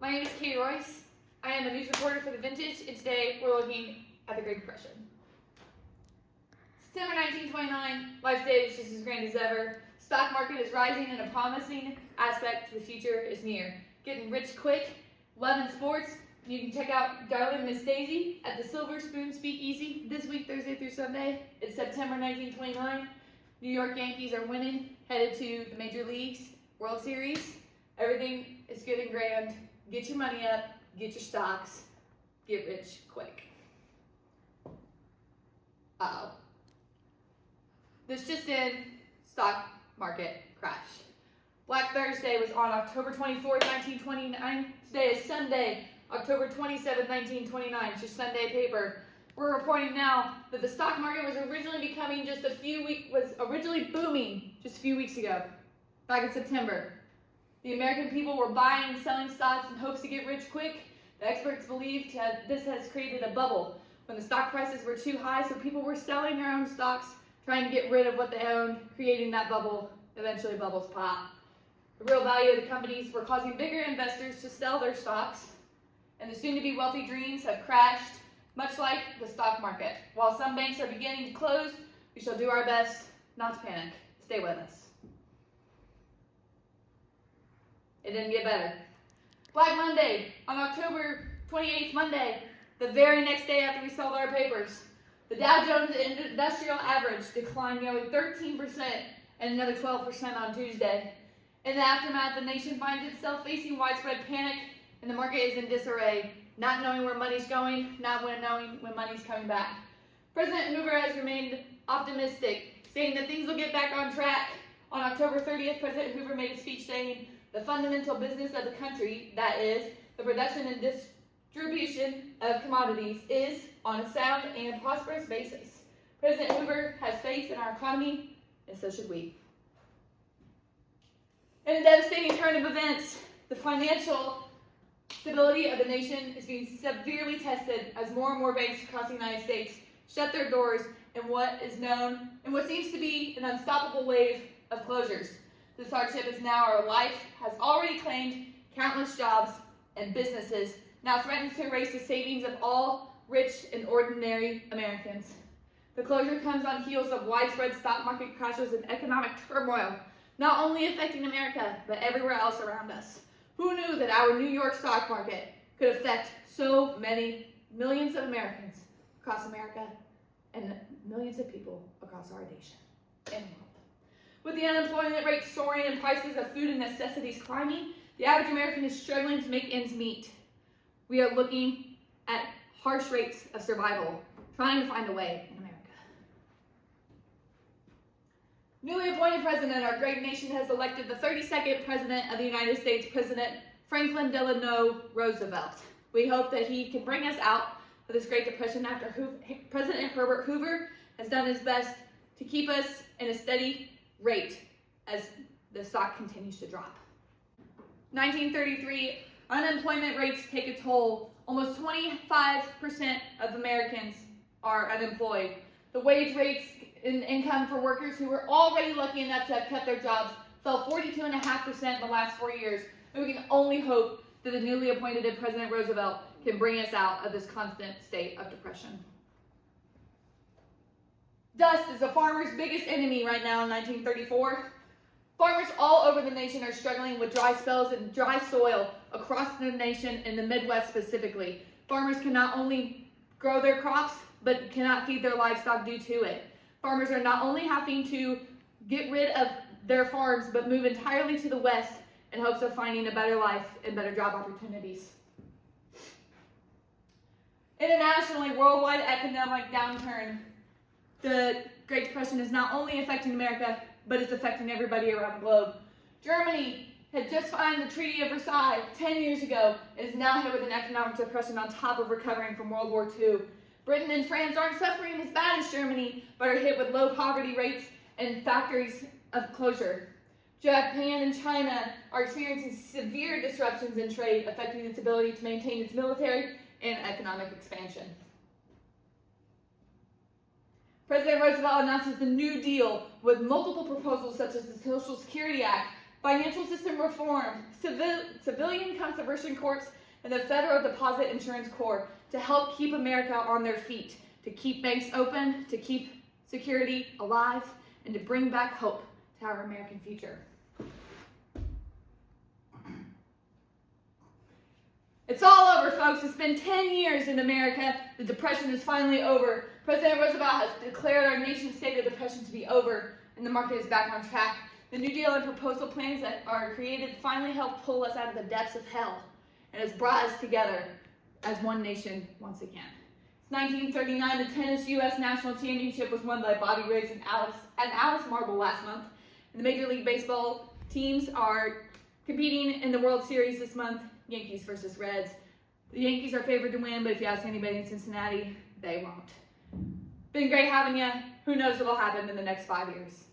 My name is Katie Royce. I am a news reporter for The Vintage, and today we're looking at the Great Depression. September 1929, life's day is just as grand as ever. Stock market is rising and a promising aspect to the future is near. Getting rich quick, loving sports. You can check out Darling Miss Daisy at the Silver Spoon Speakeasy this week, Thursday through Sunday. It's September 1929. New York Yankees are winning, headed to the Major Leagues, World Series. Everything is good and grand. Get your money up, get your stocks, get rich quick. Uh-oh. This just in, stock market crash. Black Thursday was on October 24th, 1929. Today is Sunday, October 27th, 1929. It's your Sunday paper. We're reporting now that the stock market was originally booming just a few weeks ago, back in September. The American people were buying and selling stocks in hopes to get rich quick. The experts believed that this has created a bubble when the stock prices were too high, so people were selling their own stocks, trying to get rid of what they owned, creating that bubble. Eventually, bubbles pop. The real value of the companies were causing bigger investors to sell their stocks, and the soon-to-be wealthy dreams have crashed, much like the stock market. While some banks are beginning to close, we shall do our best not to panic. Stay with us. It didn't get better. Black Monday, on October 28th, Monday, the very next day after we sold our papers, the Dow Jones Industrial Average declined nearly 13% and another 12% on Tuesday. In the aftermath, the nation finds itself facing widespread panic, and the market is in disarray, not knowing where money's going, not knowing when money's coming back. President Hoover has remained optimistic, saying that things will get back on track. On October 30th, President Hoover made a speech saying, "The fundamental business of the country, that is, the production and distribution of commodities, is on a sound and prosperous basis. President Hoover has faith in our economy, and so should we." In a devastating turn of events, the financial stability of the nation is being severely tested as more and more banks across the United States shut their doors in what seems to be an unstoppable wave of closures. This hardship is now our life, has already claimed countless jobs and businesses, now threatens to erase the savings of all rich and ordinary Americans. The closure comes on heels of widespread stock market crashes and economic turmoil, not only affecting America, but everywhere else around us. Who knew that our New York stock market could affect so many millions of Americans across America and millions of people across our nation and world? With the unemployment rate soaring and prices of food and necessities climbing, the average American is struggling to make ends meet. We are looking at harsh rates of survival, trying to find a way in America. Newly appointed president of our great nation has elected the 32nd president of the United States, President Franklin Delano Roosevelt. We hope that he can bring us out of this Great Depression after President Herbert Hoover has done his best to keep us in a steady rate as the stock continues to drop. 1933, unemployment rates take a toll. Almost 25% of Americans are unemployed. The wage rates in income for workers who were already lucky enough to have kept their jobs fell 42.5% in the last 4 years. And we can only hope that the newly appointed President Roosevelt can bring us out of this constant state of depression. Dust is a farmer's biggest enemy right now in 1934. Farmers all over the nation are struggling with dry spells and dry soil across the nation, in the Midwest specifically. Farmers can not only grow their crops, but cannot feed their livestock due to it. Farmers are not only having to get rid of their farms, but move entirely to the West in hopes of finding a better life and better job opportunities. Internationally, worldwide economic downturn. The Great Depression is not only affecting America, but it's affecting everybody around the globe. Germany had just signed the Treaty of Versailles 10 years ago and is now hit with an economic depression on top of recovering from World War II. Britain and France aren't suffering as bad as Germany, but are hit with low poverty rates and factories of closure. Japan and China are experiencing severe disruptions in trade, affecting its ability to maintain its military and economic expansion. President Roosevelt announces the New Deal with multiple proposals such as the Social Security Act, financial system reform, civilian conservation corps, and the Federal Deposit Insurance Corps to help keep America on their feet, to keep banks open, to keep security alive, and to bring back hope to our American future. It's all over, folks. It's been 10 years in America. The Depression is finally over. President Roosevelt has declared our nation's state of depression to be over, and the market is back on track. The New Deal and proposal plans that are created finally help pull us out of the depths of hell, and has brought us together as one nation once again. It's 1939, the tennis U.S. National Championship was won by Bobby Riggs and Alice Marble last month. And the Major League Baseball teams are competing in the World Series this month. Yankees versus Reds. The Yankees are favored to win, but if you ask anybody in Cincinnati, they won't. Been great having you. Who knows what will happen in the next 5 years.